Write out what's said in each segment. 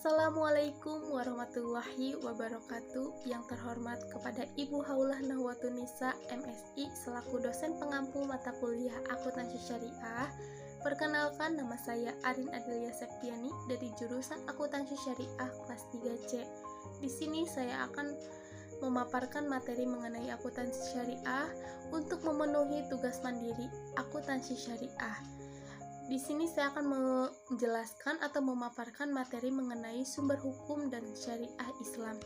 Assalamualaikum warahmatullahi wabarakatuh. Yang terhormat kepada Ibu Haulah Nahwatun Nisa MSI selaku dosen pengampu mata kuliah Akuntansi Syariah. Perkenalkan, nama saya Arin Adelia Septiani dari jurusan Akuntansi Syariah kelas 3C. Di sini saya akan memaparkan materi mengenai akuntansi syariah untuk memenuhi tugas mandiri akuntansi syariah. Di sini saya akan menjelaskan atau memaparkan materi mengenai sumber hukum dan syariah Islam.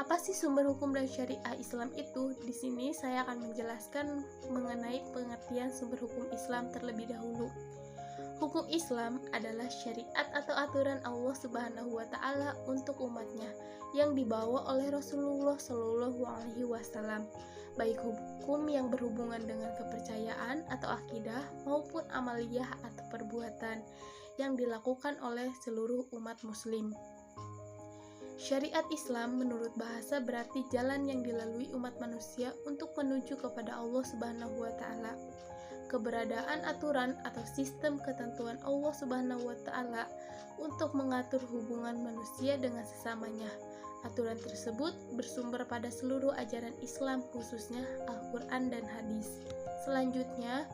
Apa sih sumber hukum dan syariah Islam itu? Di sini saya akan menjelaskan mengenai pengertian sumber hukum Islam terlebih dahulu. Hukum Islam adalah syariat atau aturan Allah Subhanahu wa taala untuk umatnya yang dibawa oleh Rasulullah Shallallahu alaihi wasallam, baik hukum yang berhubungan dengan kepercayaan atau akidah maupun amaliyah atau perbuatan yang dilakukan oleh seluruh umat muslim. Syariat Islam menurut bahasa berarti jalan yang dilalui umat manusia untuk menuju kepada Allah Subhanahu wa taala. Keberadaan aturan atau sistem ketentuan Allah Subhanahu wa taala untuk mengatur hubungan manusia dengan sesamanya. Aturan tersebut bersumber pada seluruh ajaran Islam, khususnya Al-Quran dan hadis. Selanjutnya,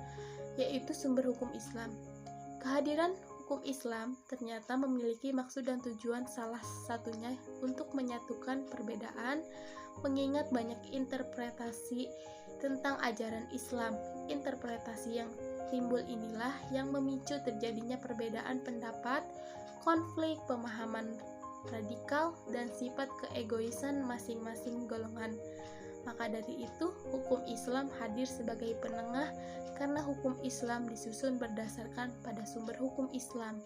yaitu sumber hukum Islam. Kehadiran hukum Islam ternyata memiliki maksud dan tujuan, salah satunya untuk menyatukan perbedaan, mengingat banyak interpretasi tentang ajaran Islam. Interpretasi yang timbul inilah yang memicu terjadinya perbedaan pendapat, konflik, pemahaman radikal, dan sifat keegoisan masing-masing golongan. Maka dari itu, hukum Islam hadir sebagai penengah karena hukum Islam disusun berdasarkan pada sumber hukum Islam.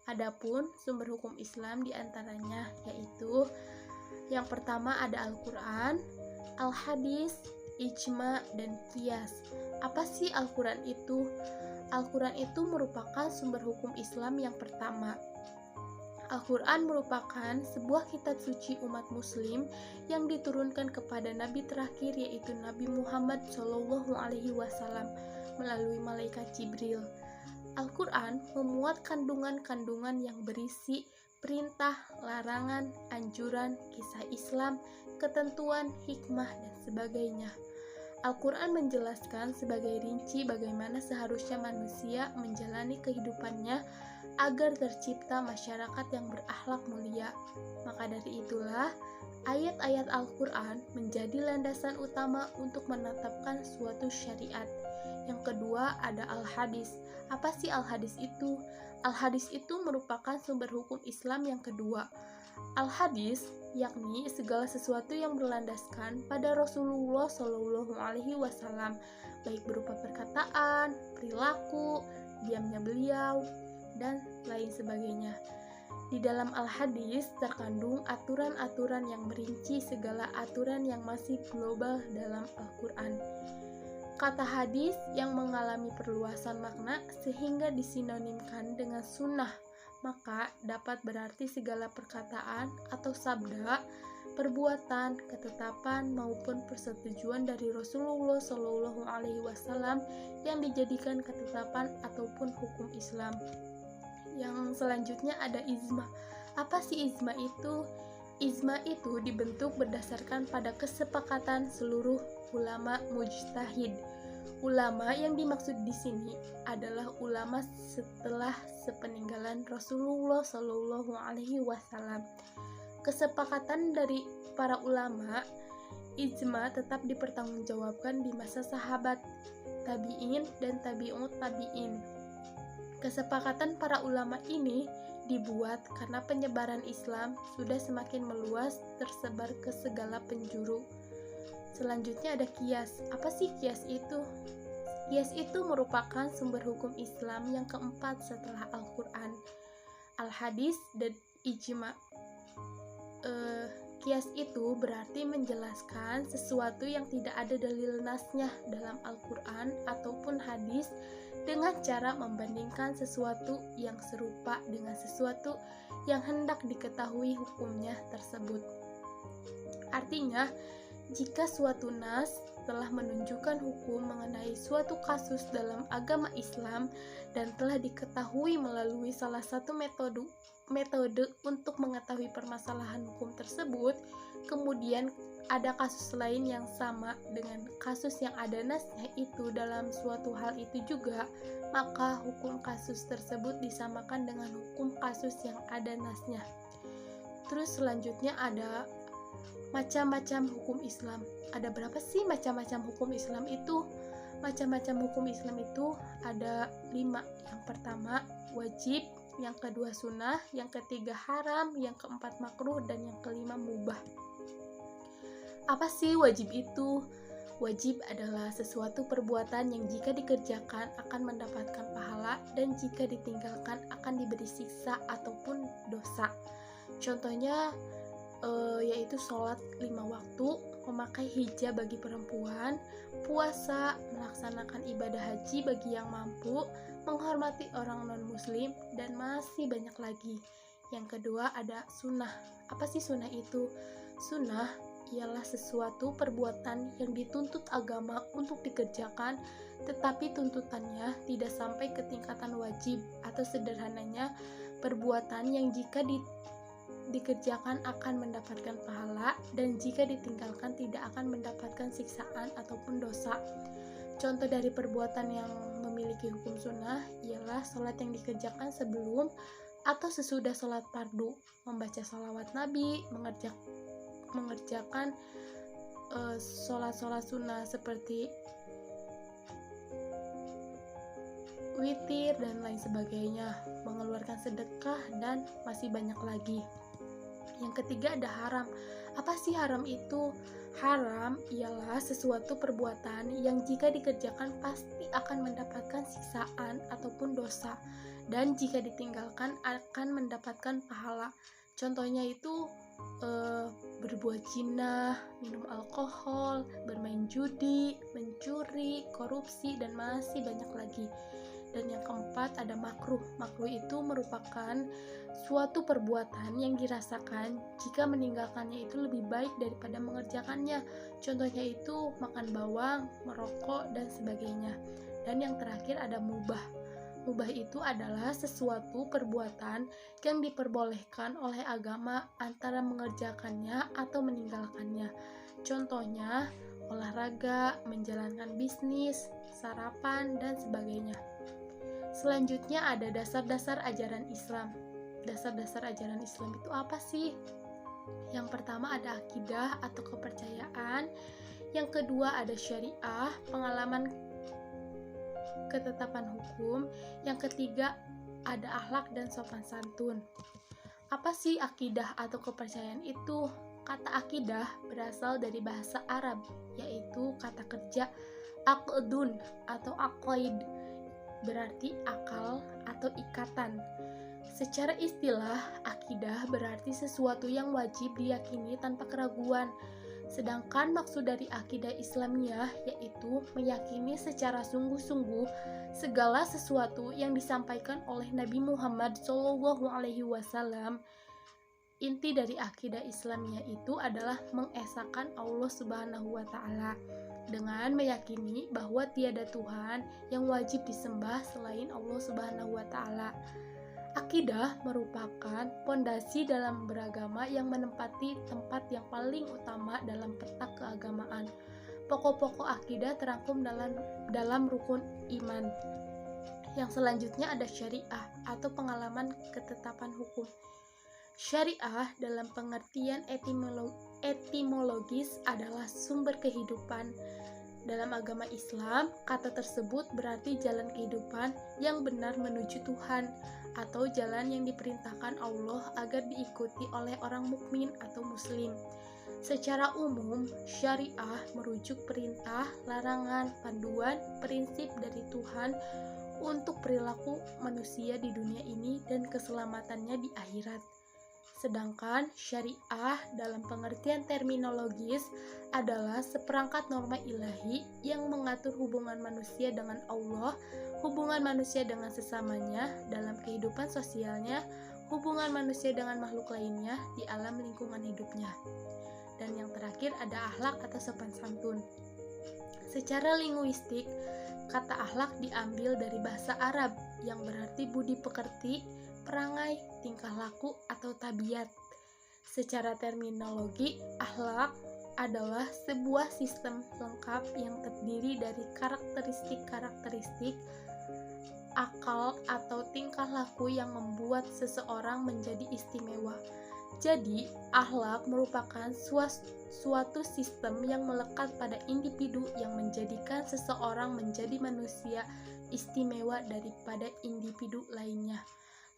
Adapun sumber hukum Islam diantaranya yaitu yang pertama ada Al-Quran, Al-Hadis, Ijma, dan Qiyas. Apa sih Al-Quran itu? Al-Quran itu merupakan sumber hukum Islam yang pertama. Al-Quran merupakan sebuah kitab suci umat muslim yang diturunkan kepada Nabi terakhir yaitu Nabi Muhammad SAW melalui malaikat Jibril. Al-Quran memuat kandungan-kandungan yang berisi perintah, larangan, anjuran, kisah Islam, ketentuan, hikmah, dan sebagainya. Al-Quran menjelaskan sebagai rinci bagaimana seharusnya manusia menjalani kehidupannya agar tercipta masyarakat yang berakhlak mulia. Maka dari itulah, ayat-ayat Al-Quran menjadi landasan utama untuk menetapkan suatu syariat. Yang kedua ada Al-Hadis. Apa sih Al-Hadis itu? Al-Hadis itu merupakan sumber hukum Islam yang kedua. Al-Hadis yakni segala sesuatu yang berlandaskan pada Rasulullah Shallallahu alaihi wasallam, baik berupa perkataan, perilaku, diamnya beliau, dan lain sebagainya. Di dalam Al-Hadis terkandung aturan-aturan yang merinci segala aturan yang masih global dalam Al-Quran. Kata hadis yang mengalami perluasan makna sehingga disinonimkan dengan sunnah, maka dapat berarti segala perkataan atau sabda, perbuatan, ketetapan maupun persetujuan dari Rasulullah Shallallahu alaihi wasallam yang dijadikan ketetapan ataupun hukum Islam. Yang selanjutnya ada ijma. Apa sih ijma itu? Ijma itu dibentuk berdasarkan pada kesepakatan seluruh ulama mujtahid. Ulama yang dimaksud di sini adalah ulama setelah sepeninggalan Rasulullah Shallallahu alaihi wasallam. Kesepakatan dari para ulama, ijma tetap dipertanggungjawabkan di masa sahabat, tabi'in, dan tabi'ut tabi'in. Kesepakatan para ulama ini dibuat karena penyebaran Islam sudah semakin meluas, tersebar ke segala penjuru. Selanjutnya ada Qiyas. Apa sih Qiyas itu? Qiyas itu merupakan sumber hukum Islam yang keempat setelah Al-Quran, Al-Hadis, dan Ijma. Qiyas itu berarti menjelaskan sesuatu yang tidak ada dalil nasnya dalam Al-Quran ataupun hadis dengan cara membandingkan sesuatu yang serupa dengan sesuatu yang hendak diketahui hukumnya tersebut. Artinya, jika suatu nas telah menunjukkan hukum mengenai suatu kasus dalam agama Islam dan telah diketahui melalui salah satu metode untuk mengetahui permasalahan hukum tersebut, kemudian ada kasus lain yang sama dengan kasus yang ada nasnya itu dalam suatu hal itu juga, maka hukum kasus tersebut disamakan dengan hukum kasus yang ada nasnya. Terus selanjutnya ada macam-macam hukum Islam. Ada berapa sih macam-macam hukum Islam itu? Macam-macam hukum Islam itu ada 5. Yang pertama wajib, yang kedua sunnah, yang ketiga haram, yang keempat makruh, dan yang kelima mubah. Apa sih wajib itu? Wajib adalah sesuatu perbuatan yang jika dikerjakan akan mendapatkan pahala dan jika ditinggalkan akan diberi siksa ataupun dosa. Contohnya yaitu sholat 5 waktu, memakai hijab bagi perempuan, puasa, melaksanakan ibadah haji bagi yang mampu, menghormati orang non-muslim, dan masih banyak lagi. Yang kedua ada sunnah. Apa sih sunnah itu? Sunnah ialah sesuatu perbuatan yang dituntut agama untuk dikerjakan, tetapi tuntutannya tidak sampai ke tingkatan wajib, atau sederhananya perbuatan yang jika dikerjakan akan mendapatkan pahala dan jika ditinggalkan tidak akan mendapatkan siksaan ataupun dosa. Contoh dari perbuatan yang memiliki hukum sunnah ialah sholat yang dikerjakan sebelum atau sesudah sholat fardu, membaca sholawat Nabi, mengerjakan sholat-sholat sunnah seperti witir dan lain sebagainya, mengeluarkan sedekah, dan masih banyak lagi. Yang ketiga ada haram. Apa sih haram itu? Haram ialah sesuatu perbuatan yang jika dikerjakan pasti akan mendapatkan siksaan ataupun dosa, dan jika ditinggalkan akan mendapatkan pahala. Contohnya itu berbuat zina, minum alkohol, bermain judi, mencuri, korupsi, dan masih banyak lagi. Dan yang keempat ada makruh. Makruh itu merupakan suatu perbuatan yang dirasakan jika meninggalkannya itu lebih baik daripada mengerjakannya. Contohnya itu makan bawang, merokok, dan sebagainya. Dan yang terakhir ada mubah. Mubah itu adalah sesuatu perbuatan yang diperbolehkan oleh agama antara mengerjakannya atau meninggalkannya. Contohnya olahraga, menjalankan bisnis, sarapan, dan sebagainya. Selanjutnya ada dasar-dasar ajaran Islam. Dasar-dasar ajaran Islam itu apa sih? Yang pertama ada akidah atau kepercayaan. Yang kedua ada syariah, pengalaman ketetapan hukum. Yang ketiga ada akhlak dan sopan santun. Apa sih akidah atau kepercayaan itu? Kata akidah berasal dari bahasa Arab, yaitu kata kerja aqdun atau aqaid, berarti akal atau ikatan. Secara istilah, akidah berarti sesuatu yang wajib diyakini tanpa keraguan. Sedangkan maksud dari akidah Islamiyah yaitu meyakini secara sungguh-sungguh segala sesuatu yang disampaikan oleh Nabi Muhammad SAW. Inti dari akidah Islamiyah itu adalah mengesahkan Allah Subhanahu wa Ta'ala dengan meyakini bahwa tiada Tuhan yang wajib disembah selain Allah Subhanahu wa Ta'ala. Akidah merupakan pondasi dalam beragama yang menempati tempat yang paling utama dalam peta keagamaan. Pokok-pokok akidah terangkum dalam rukun iman. Yang selanjutnya ada syariah atau pengalaman ketetapan hukum. Syariah dalam pengertian etimologis adalah sumber kehidupan. Dalam agama Islam, kata tersebut berarti jalan kehidupan yang benar menuju Tuhan, atau jalan yang diperintahkan Allah agar diikuti oleh orang mukmin atau muslim. Secara umum, syariah merujuk perintah, larangan, panduan, prinsip dari Tuhan untuk perilaku manusia di dunia ini dan keselamatannya di akhirat. Sedangkan syariah dalam pengertian terminologis adalah seperangkat norma ilahi yang mengatur hubungan manusia dengan Allah, hubungan manusia dengan sesamanya dalam kehidupan sosialnya, hubungan manusia dengan makhluk lainnya di alam lingkungan hidupnya. Dan yang terakhir ada akhlak atau sopan santun. Secara linguistik, kata akhlak diambil dari bahasa Arab yang berarti budi pekerti, perangai, tingkah laku, atau tabiat. Secara terminologi, akhlak adalah sebuah sistem lengkap yang terdiri dari karakteristik-karakteristik akal atau tingkah laku yang membuat seseorang menjadi istimewa. Jadi, akhlak merupakan suatu sistem yang melekat pada individu yang menjadikan seseorang menjadi manusia istimewa daripada individu lainnya.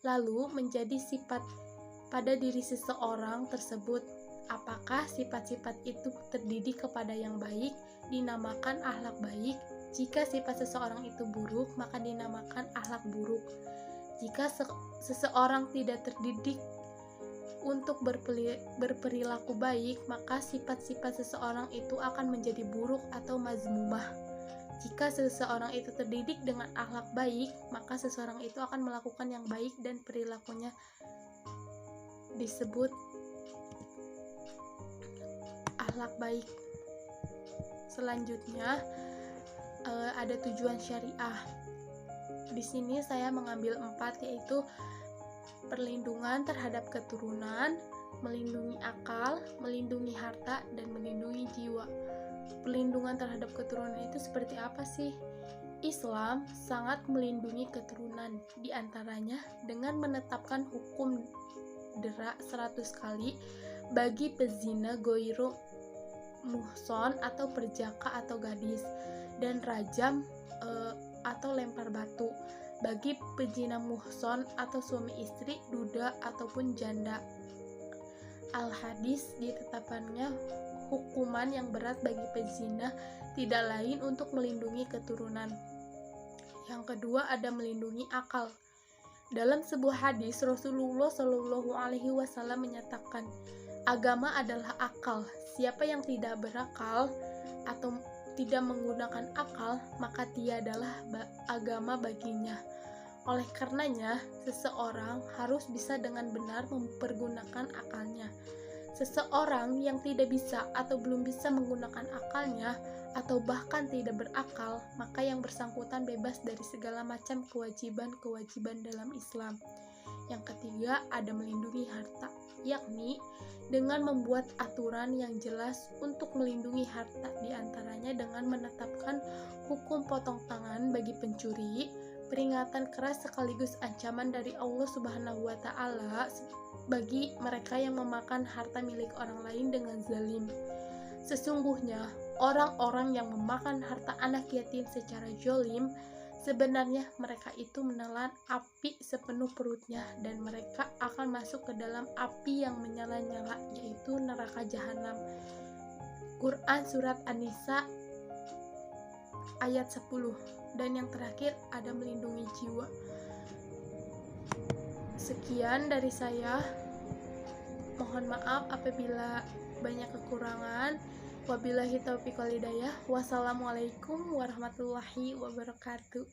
Lalu, menjadi sifat pada diri seseorang tersebut. Apakah sifat-sifat itu terdidik kepada yang baik, dinamakan akhlak baik. Jika sifat seseorang itu buruk, maka dinamakan akhlak buruk. Jika seseorang tidak terdidik untuk berperilaku baik, maka sifat-sifat seseorang itu akan menjadi buruk atau mazmumah. Jika seseorang itu terdidik dengan akhlak baik, maka seseorang itu akan melakukan yang baik dan perilakunya disebut akhlak baik. Selanjutnya ada tujuan syariah. Di sini saya mengambil 4, yaitu perlindungan terhadap keturunan, melindungi akal, melindungi harta, dan melindungi jiwa. Perlindungan terhadap keturunan itu seperti apa sih? Islam sangat melindungi keturunan, diantaranya dengan menetapkan hukum dera 100 kali bagi pezina goiro muhson atau perjaka atau gadis, dan rajam atau lempar batu bagi pezina muhson atau suami istri, duda ataupun janda. Al-Hadis ditetapkannya hukuman yang berat bagi pezina tidak lain untuk melindungi keturunan. Yang kedua ada melindungi akal. Dalam sebuah hadis Rasulullah Shallallahu Alaihi Wasallam menyatakan, agama adalah akal. Siapa yang tidak berakal atau tidak menggunakan akal, maka tiadalah agama baginya. Oleh karenanya, seseorang harus bisa dengan benar mempergunakan akalnya. Seseorang yang tidak bisa atau belum bisa menggunakan akalnya, atau bahkan tidak berakal, maka yang bersangkutan bebas dari segala macam kewajiban-kewajiban dalam Islam. Yang ketiga, ada melindungi harta, yakni dengan membuat aturan yang jelas untuk melindungi harta, diantaranya dengan menetapkan hukum potong tangan bagi pencuri, peringatan keras sekaligus ancaman dari Allah Subhanahu wa Ta'ala bagi mereka yang memakan harta milik orang lain dengan zalim. Sesungguhnya orang-orang yang memakan harta anak yatim secara zalim, sebenarnya mereka itu menelan api sepenuh perutnya, dan mereka akan masuk ke dalam api yang menyala-nyala, yaitu neraka jahanam. Quran Surat An-Nisa ayat 10. Dan yang terakhir ada melindungi jiwa. Sekian dari saya. Mohon maaf apabila banyak kekurangan. Wabillahi taufiq wal hidayah. Wassalamualaikum warahmatullahi wabarakatuh.